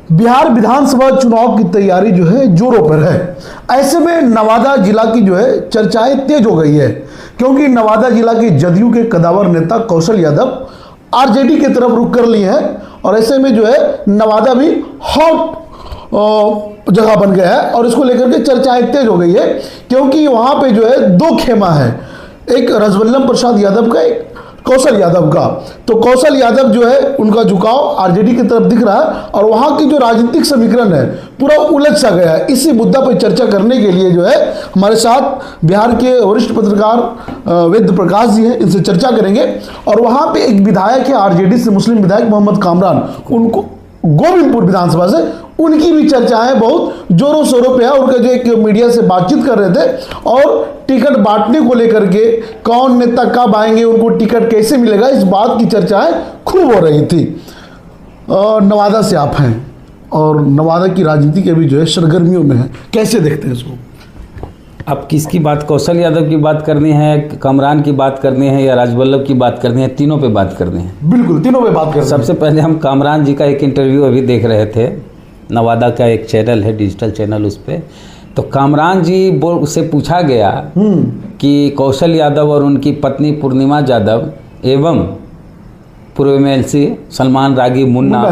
बिहार विधानसभा चुनाव की तैयारी जो है जोरों पर है। ऐसे में नवादा जिला की जो है चर्चाएं तेज हो गई है, क्योंकि नवादा जिला के जदयू के कदावर नेता कौशल यादव आरजेडी की तरफ रुख कर लिए हैं और ऐसे में जो है नवादा भी हॉट जगह बन गया है और इसको लेकर के चर्चाएं तेज हो गई है, क्योंकि वहां पे जो है दो खेमा है, एक राजवल्लभ प्रसाद यादव का, एक कौशल यादव का। तो कौशल यादव जो है उनका झुकाव आरजेडी की तरफ दिख रहा है और वहां की जो राजनीतिक समीकरण है पूरा उलझ सा गया है। इसी मुद्दा पर चर्चा करने के लिए जो है हमारे साथ बिहार के वरिष्ठ पत्रकार वेद प्रकाश जी हैं, इनसे चर्चा करेंगे। और वहां पे एक विधायक है आरजेडी से, मुस्लिम विधायक मोहम्मद कामरान, उनको गोविंदपुर विधानसभा से, उनकी भी चर्चाएं बहुत जोरों शोरों पे है। उनका जो एक मीडिया से बातचीत कर रहे थे और टिकट बांटने को लेकर के कौन नेता कब आएंगे, उनको टिकट कैसे मिलेगा, इस बात की चर्चाएं खूब हो रही थी। नवादा से आप हैं और नवादा की राजनीति के भी जो है सरगर्मियों में है, कैसे देखते हैं इसको? अब किसकी बात, कौशल यादव की बात करनी है, कामरान की बात करनी है या राजवल्लभ की बात करनी है? तीनों पे बात करनी है। बिल्कुल, तीनों पे बात करनी है। सबसे पहले हम कामरान जी का एक इंटरव्यू अभी देख रहे थे, नवादा का एक चैनल है, डिजिटल चैनल, उस पर। तो कामरान जी उससे पूछा गया कि कौशल यादव और उनकी पत्नी पूर्णिमा यादव एवं पूर्व एमएलसी सलमान रागी मुन्ना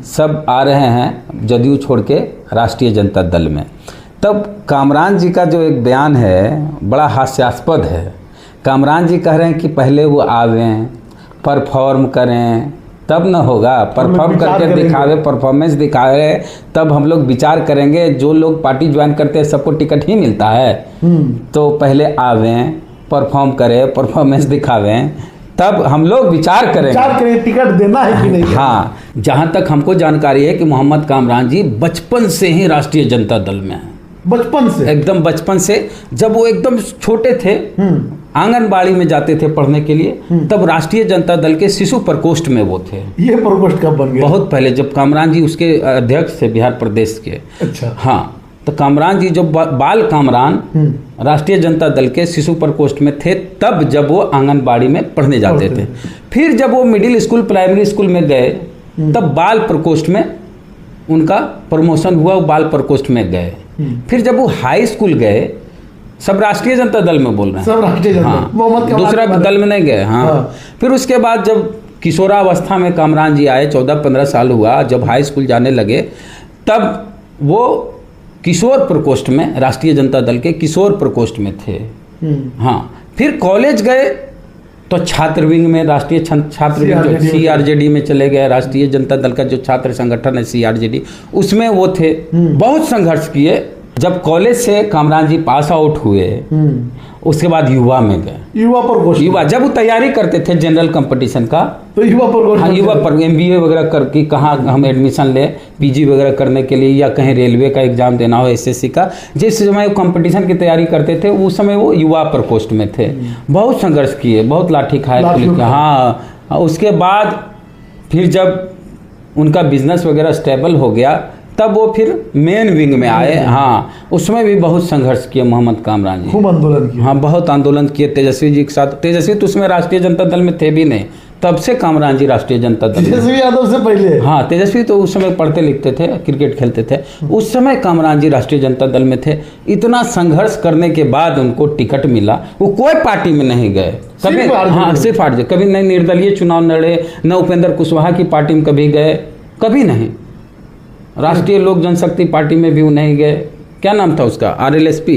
सब आ रहे हैं जदयू छोड़ के राष्ट्रीय जनता दल में। तब कामरान जी का जो एक बयान है बड़ा हास्यास्पद है। कामरान जी कह रहे हैं कि पहले वो आवें, परफॉर्म करें, तब न होगा, परफॉर्म करके दिखावे, परफॉर्मेंस दिखावे, तब हम लोग विचार करेंगे। जो लोग पार्टी ज्वाइन करते हैं सबको टिकट ही मिलता है, तो पहले आवें, परफॉर्म करें, परफॉर्मेंस दिखावें, तब हम लोग विचार करें टिकट देना है कि नहीं। हाँ, जहाँ तक हमको जानकारी है कि मोहम्मद कामरान जी बचपन से ही राष्ट्रीय जनता दल में हैं। बचपन से, एकदम बचपन से, जब वो एकदम छोटे थे आंगनबाड़ी में जाते थे पढ़ने के लिए, तब राष्ट्रीय जनता दल के शिशु प्रकोष्ठ में वो थे। ये प्रकोष्ठ कब बन गया? बहुत पहले, जब कामरान जी उसके अध्यक्ष थे बिहार प्रदेश के। अच्छा। हाँ, तो कामरान जी जब बाल कामरान राष्ट्रीय जनता दल के शिशु प्रकोष्ठ में थे, तब जब वो आंगनबाड़ी में पढ़ने जाते थे। फिर जब वो मिडिल स्कूल, प्राइमरी स्कूल में गए, तब बाल प्रकोष्ठ में उनका प्रमोशन हुआ, वो बाल प्रकोष्ठ में गए। फिर जब वो हाई स्कूल गए, सब राष्ट्रीय जनता दल में बोल रहे हैं, सब राष्ट्रीय जनता, हाँ, दूसरा दल में नहीं गए। हाँ। फिर उसके बाद जब किशोरावस्था में कामरान जी आए, 14-15 साल हुआ, जब हाई स्कूल जाने लगे, तब वो किशोर प्रकोष्ठ में, राष्ट्रीय जनता दल के किशोर प्रकोष्ठ में थे। हाँ, फिर कॉलेज गए तो छात्र विंग में, राष्ट्रीय छात्र विंग सीआरजेडी में चले गए। राष्ट्रीय जनता दल का जो छात्र संगठन है सीआरजेडी, उसमें वो थे। बहुत संघर्ष किए। जब कॉलेज से कामरान जी पास आउट हुए, उसके बाद युवा में गए। युवा जब वो तैयारी करते थे जनरल कंपटीशन का, तो युवा पर एमबीए वगैरह करके कहाँ हम एडमिशन ले, पीजी वगैरह करने के लिए, या कहीं रेलवे का एग्जाम देना हो, एसएससी का, जिस समय वो कंपटीशन की तैयारी करते थे, उस समय वो युवा प्रकोष्ठ में थे। बहुत संघर्ष किए, बहुत लाठी खाए पुलिस के। हाँ, उसके बाद फिर जब उनका बिजनेस वगैरह स्टेबल हो गया, तब वो फिर मेन विंग में आए। हाँ, उसमें भी बहुत संघर्ष किए मोहम्मद कामरान जी, खूब आंदोलन किए। हाँ, बहुत आंदोलन किए तेजस्वी जी के साथ। तेजस्वी तो उसमें राष्ट्रीय जनता दल में थे भी नहीं, तब से कामरान जी राष्ट्रीय जनता दल। तेजस्वी यादव से पहले? हाँ, तेजस्वी तो उस समय पढ़ते लिखते थे, क्रिकेट खेलते थे, उस समय कामरान जी राष्ट्रीय जनता दल में थे। इतना संघर्ष करने के बाद उनको टिकट मिला। वो कोई पार्टी में नहीं गए कभी, हाँ, सिर्फ आरजेडी, कभी नहीं निर्दलीय चुनाव लड़े, न उपेंद्र कुशवाहा की पार्टी में कभी गए, कभी नहीं। राष्ट्रीय लोक जनशक्ति पार्टी में भी वो नहीं गए, क्या नाम था उसका, आरएलएसपी,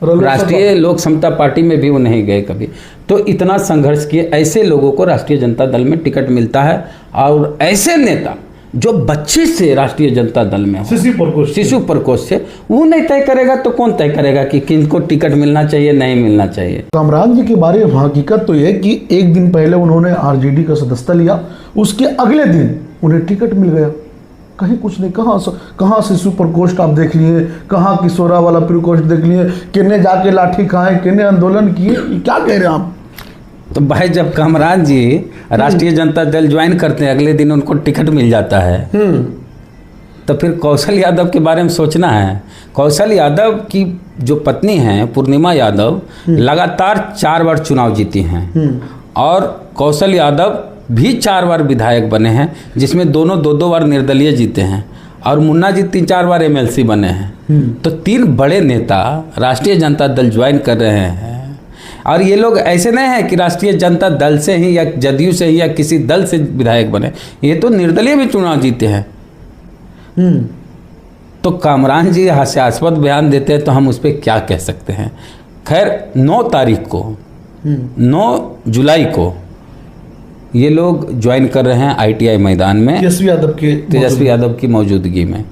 राष्ट्रीय लोक समता पार्टी में भी वो नहीं गए कभी। तो इतना संघर्ष किए, ऐसे लोगों को राष्ट्रीय जनता दल में टिकट मिलता है। और ऐसे नेता जो बच्चे से राष्ट्रीय जनता दल में हो, शिशु प्रकोष्ठ से, वो नहीं तय करेगा तो कौन तय करेगा कि किनको टिकट मिलना चाहिए, नहीं मिलना चाहिए? कामरान जी के बारे में हकीकत तो यह कि एक दिन पहले उन्होंने आरजेडी का सदस्यता लिया, उसके अगले दिन उन्हें टिकट मिल गया। कहीं कुछ नहीं, कहाँ शिशु प्रकोष्ठ आप देख लिए, कहाँ किशोरा वाला प्रकोष्ठ देख लिए, किन्ने जाके लाठी खाए, किन्ने आंदोलन किए, क्या कह रहे हैं आप? तो भाई, जब कामरान जी राष्ट्रीय जनता दल ज्वाइन करते हैं, अगले दिन उनको टिकट मिल जाता है, तो फिर कौशल यादव के बारे में सोचना है। कौशल यादव की जो पत्नी हैं पूर्णिमा यादव, लगातार 4 बार चुनाव जीती हैं, और कौशल यादव भी 4 बार विधायक बने हैं, जिसमें दोनों 2-2 बार निर्दलीय जीते हैं। और मुन्ना जी 3-4 बार एमएलसी बने हैं, तो 3 बड़े नेता राष्ट्रीय जनता दल ज्वाइन कर रहे हैं। और ये लोग ऐसे नहीं है कि राष्ट्रीय जनता दल से ही या जदयू से ही या किसी दल से विधायक बने, ये तो निर्दलीय भी चुनाव जीते हैं। तो कामरान जी हास्यास्पद बयान देते हैं तो हम उस पर क्या कह सकते हैं। खैर 9 तारीख को 9 जुलाई को ये लोग ज्वाइन कर रहे हैं आईटीआई मैदान में तेजस्वी यादव की मौजूदगी में।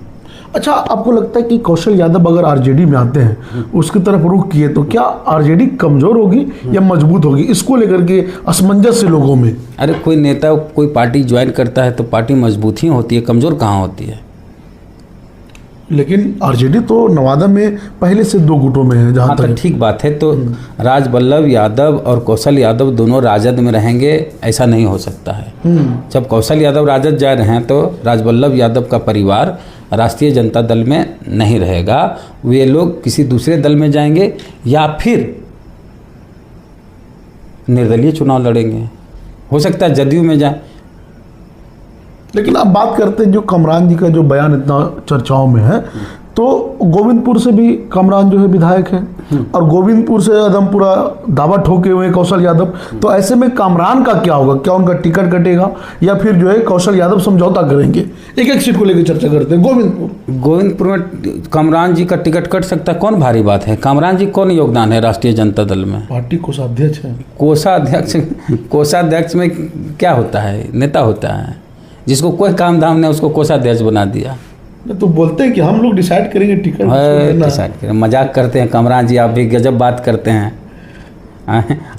अच्छा, आपको लगता है कि कौशल यादव अगर आरजेडी में आते हैं, उसकी तरफ रुख किए, तो क्या आरजेडी कमजोर होगी या मजबूत होगी? इसको लेकर के असमंजस से लोगों में। अरे कोई नेता कोई पार्टी ज्वाइन करता है तो पार्टी मजबूत ही होती है, कमजोर कहाँ होती है। लेकिन आरजेडी तो नवादा में पहले से 2 गुटों में है, जहाँ तक ठीक बात है। तो राजबल्लभ यादव और कौशल यादव दोनों राजद में रहेंगे, ऐसा नहीं हो सकता है। जब कौशल यादव राजद जा रहे हैं तो राजबल्लभ यादव का परिवार राष्ट्रीय जनता दल में नहीं रहेगा, वे लोग किसी दूसरे दल में जाएंगे या फिर निर्दलीय चुनाव लड़ेंगे, हो सकता है जदयू में जाए। लेकिन अब बात करते हैं जो कामरान जी का जो बयान इतना चर्चाओं में है, तो गोविंदपुर से भी कामरान जो है विधायक है और गोविंदपुर से एकदम पूरा दावा ठोके हुए कौशल यादव। तो ऐसे में कामरान का क्या होगा? क्या उनका टिकट कटेगा या फिर जो है कौशल यादव समझौता करेंगे? एक सीट को लेकर चर्चा करते हैं। गोविंदपुर में कामरान जी का टिकट कट सकता है, कौन भारी बात है। कामरान जी कौन योगदान है राष्ट्रीय जनता दल में? पार्टी कोषाध्यक्ष है। कोषाध्यक्ष में क्या होता है? नेता होता है, जिसको कोई काम धाम नहीं उसको कोषाध्यक्ष बना दिया। तो बोलते हैं कि हम लोग डिसाइड करेंगे टिकट, डिसाइड करें। मजाक करते हैं कामरान जी, आप भी गजब बात करते हैं।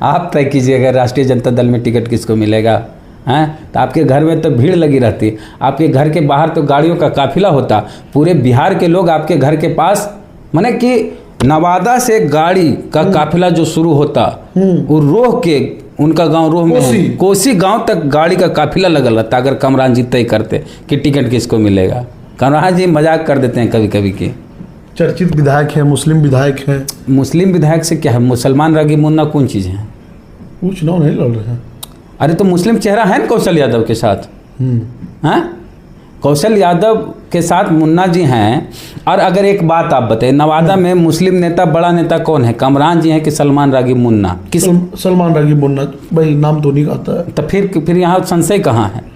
आप तय कीजिएगा राष्ट्रीय जनता दल में टिकट किसको मिलेगा। हैं तो आपके घर में तो भीड़ लगी रहती, आपके घर के बाहर तो गाड़ियों का काफिला होता, पूरे बिहार के लोग आपके घर के पास, माने कि नवादा से गाड़ी का काफिला जो शुरू होता वो रोह के, उनका गांव रोह में कोसी गांव तक गाड़ी का काफिला लगल रहता अगर कामरान जी तय करते कि टिकट किसको मिलेगा। कामरान जी मजाक कर देते हैं कभी कभी के। चर्चित विधायक है, मुस्लिम विधायक है। मुस्लिम विधायक से क्या है? मुसलमान रागी मुन्ना कौन चीज़ है? वो चुनाव नहीं लड़ रहे हैं। अरे तो मुस्लिम चेहरा है ना कौशल यादव के साथ। हैं कौशल यादव के साथ मुन्ना जी हैं। और अगर एक बात आप बताएं, नवादा में मुस्लिम नेता बड़ा नेता कौन है? कामरान जी हैं कि सलमान रागी मुन्ना? किस सलमान रागी मुन्ना भाई नाम तो नहीं आता है। तो फिर यहाँ संशय कहाँ है?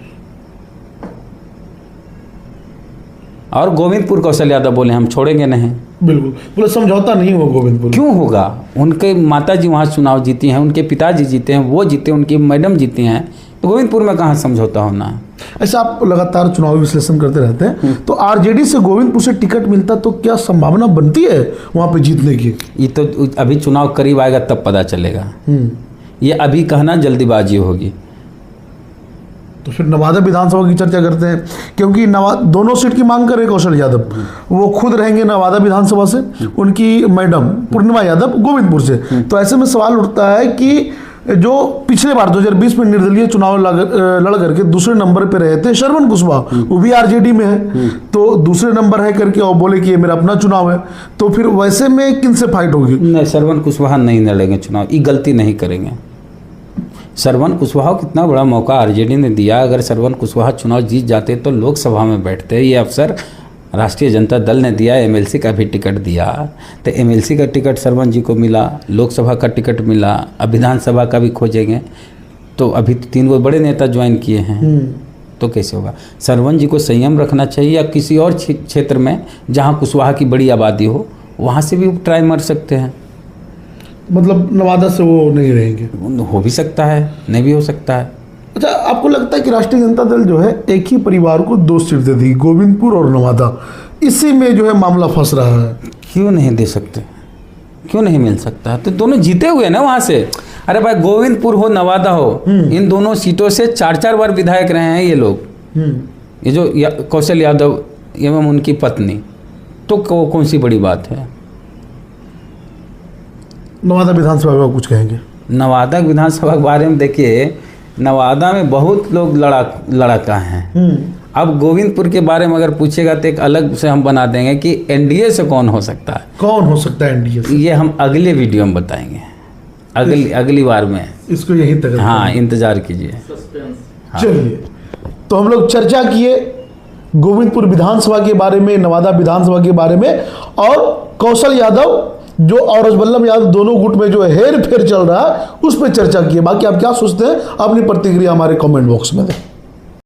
और गोविंदपुर कौशल यादव बोले हम छोड़ेंगे नहीं। बिल्कुल बोले समझौता नहीं होगा गोविंदपुर। क्यों होगा? उनके माता जी वहाँ चुनाव जीती हैं, उनके पिताजी जीते हैं, वो जीते, उनकी मैडम जीती हैं, तो गोविंदपुर में कहाँ समझौता होना है? ऐसा आप लगातार चुनावी विश्लेषण करते रहते हैं, तो आरजेडी से गोविंदपुर से टिकट मिलता तो क्या संभावना बनती है वहाँ पे जीतने की? ये तो अभी चुनाव करीब आएगा तब पता चलेगा। ये अभी कहना जल्दीबाजी होगी। तो फिर नवादा विधानसभा की चर्चा करते हैं, क्योंकि दोनों सीट की मांग कर रहे कौशल यादव। वो खुद रहेंगे नवादा विधानसभा से, उनकी मैडम पूर्णिमा यादव गोविंदपुर से। तो ऐसे में सवाल उठता है कि जो पिछले बार 2020 में निर्दलीय चुनाव लड़ करके दूसरे नंबर पे रहे थे श्रवण कुशवाहा, वो भी आरजेडी में है, तो दूसरे नंबर है करके और बोले कि ये मेरा अपना चुनाव है। तो फिर वैसे में किन से फाइट होगी? नहीं, श्रवण कुशवाहा नहीं लड़ेंगे चुनाव, ये गलती नहीं करेंगे। श्रवण कुशवाहा को कितना बड़ा मौका आरजेडी ने दिया। अगर श्रवण कुशवाहा चुनाव जीत जाते तो लोकसभा में बैठते। ये अवसर राष्ट्रीय जनता दल ने दिया, एमएलसी का भी टिकट दिया, तो एमएलसी का टिकट श्रवण जी को मिला, लोकसभा का टिकट मिला, अब विधानसभा का भी खोजेंगे। तो अभी तो 3 बड़े नेता ज्वाइन किए हैं, तो कैसे होगा? श्रवण जी को संयम रखना चाहिए, या किसी और क्षेत्र में जहाँ कुशवाहा की बड़ी आबादी हो वहाँ से भी ट्राई मार सकते हैं। मतलब नवादा से वो नहीं रहेंगे? हो भी सकता है, नहीं भी हो सकता है। अच्छा, आपको लगता है कि राष्ट्रीय जनता दल जो है एक ही परिवार को 2 सीट दे दी, गोविंदपुर और नवादा, इसी में जो है मामला फंस रहा है? क्यों नहीं दे सकते? क्यों नहीं मिल सकता? तो दोनों जीते हुए ना वहाँ से। अरे भाई, गोविंदपुर हो नवादा हो, इन दोनों सीटों से 4-4 बार विधायक रहे हैं ये लोग। ये जो कौशल यादव एवं उनकी पत्नी, तो कौन सी बड़ी बात है? नवादा विधानसभा का कुछ कहेंगे? नवादा विधानसभा के बारे में देखिए, नवादा में बहुत लोग लड़ाका हैं। अब गोविंदपुर के बारे में अगर पूछेगा तो एक अलग से हम बना देंगे कि एनडीए से कौन हो सकता है। कौन हो सकता है एनडीए से? ये हम अगले वीडियो में बताएंगे, अगली बार में। इसको यहीं तक हाँ, इंतजार कीजिए। चलिए, तो हम लोग चर्चा किए गोविंदपुर विधानसभा के बारे में, नवादा विधानसभा के बारे में, और कौशल यादव जो और बल्लभ यादव दोनों गुट में जो हेर फेर चल रहा है उस पर चर्चा की है। बाकी आप क्या सोचते हैं, अपनी प्रतिक्रिया हमारे कमेंट बॉक्स में दें।